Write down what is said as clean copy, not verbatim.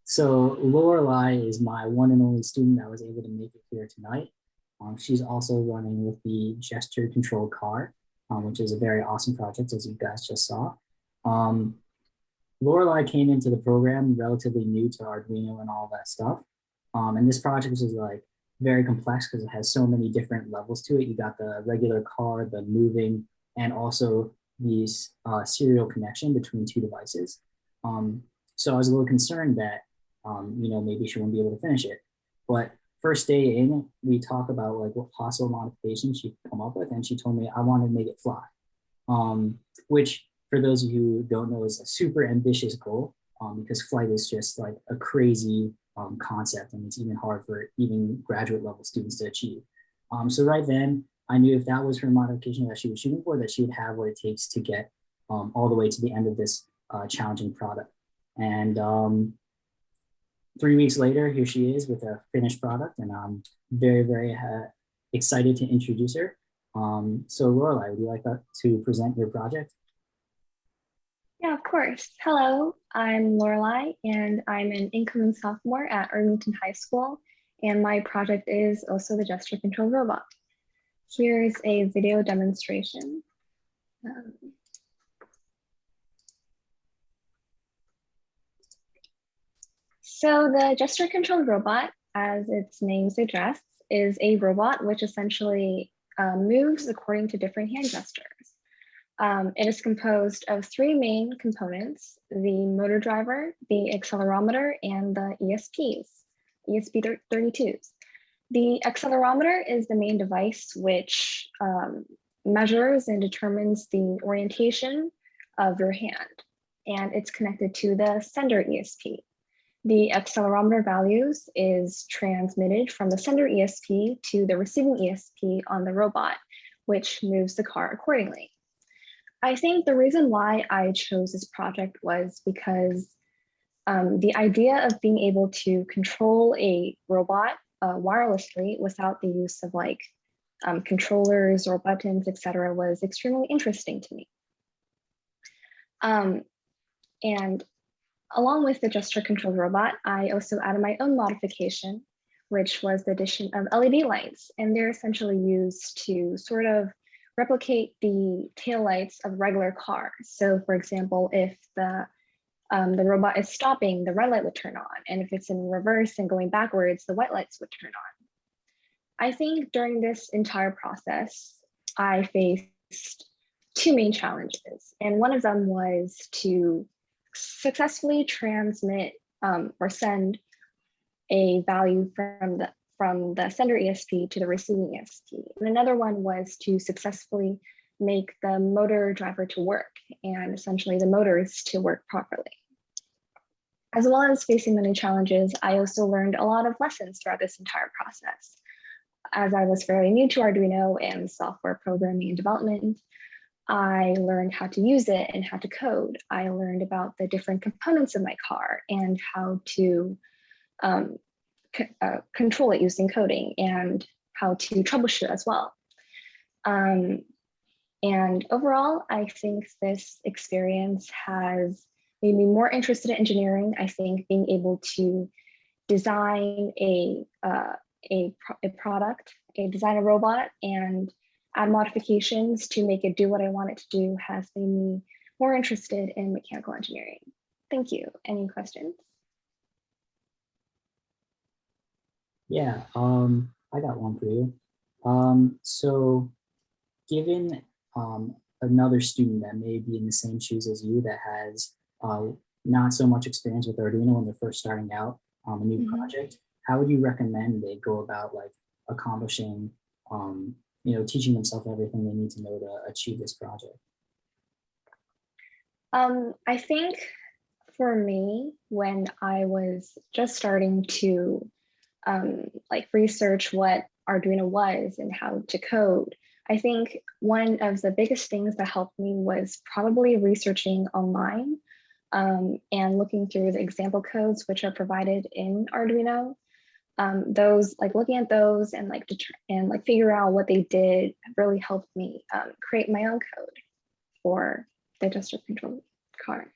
So Lorelei is my one and only student that was able to make it here tonight. She's also running with the gesture controlled car, which is a very awesome project, as you guys just saw. Um, Lorelei came into the program relatively new to Arduino and all that stuff. And this project is like very complex because it has so many different levels to it. You got the regular car, the moving, and also the serial connection between two devices. Um, so I was a little concerned that, maybe she wouldn't be able to finish it. But first day in, we talk about like what possible modifications she could come up with. And she told me, I want to make it fly, which for those of you who don't know, is a super ambitious goal because flight is just like a crazy concept, and it's even hard for even graduate level students to achieve. So right then, I knew if that was her modification that she was shooting for, that she would have what it takes to get all the way to the end of this challenging product. And 3 weeks later, here she is with a finished product, and I'm very, very excited to introduce her. So Lorelei, would you like to present your project? Yeah, of course. Hello, I'm Lorelei, and I'm an incoming sophomore at Arlington High School, and my project is also the gesture control robot. Here's a video demonstration. So the gesture controlled robot, as its name suggests, is a robot which essentially moves according to different hand gestures. It is composed of three main components: the motor driver, the accelerometer, and the ESP32s. The accelerometer is the main device which measures and determines the orientation of your hand, and it's connected to the sender ESP. The accelerometer values is transmitted from the sender ESP to the receiving ESP on the robot, which moves the car accordingly. I think the reason why I chose this project was because the idea of being able to control a robot wirelessly without the use of like controllers or buttons, etc., was extremely interesting to me. And along with the gesture controlled robot, I also added my own modification, which was the addition of LED lights. And they're essentially used to sort of replicate the taillights of regular cars. So for example, if the robot is stopping, the red light would turn on. And if it's in reverse and going backwards, the white lights would turn on. I think during this entire process, I faced two main challenges. And one of them was to successfully transmit or send a value from the sender ESP to the receiving ESP. And another one was to successfully make the motor driver to work and essentially the motors to work properly. As well as facing many challenges, I also learned a lot of lessons throughout this entire process. As I was fairly new to Arduino and software programming and development, I learned how to use it and how to code. I learned about the different components of my car and how to control it using coding and how to troubleshoot as well. And overall, I think this experience has made me more interested in engineering. I think being able to design a product, design a robot, and add modifications to make it do what I want it to do has made me more interested in mechanical engineering. Thank you. Any questions? Yeah, I got one for you. So given another student that may be in the same shoes as you that has not so much experience with Arduino when they're first starting out a new project, how would you recommend they go about like accomplishing, teaching themselves everything they need to know to achieve this project? I think for me, when I was just starting to research what Arduino was and how to code, I think one of the biggest things that helped me was probably researching online and looking through the example codes which are provided in Arduino. Those looking at those and figure out what they did really helped me create my own code for the gesture control car.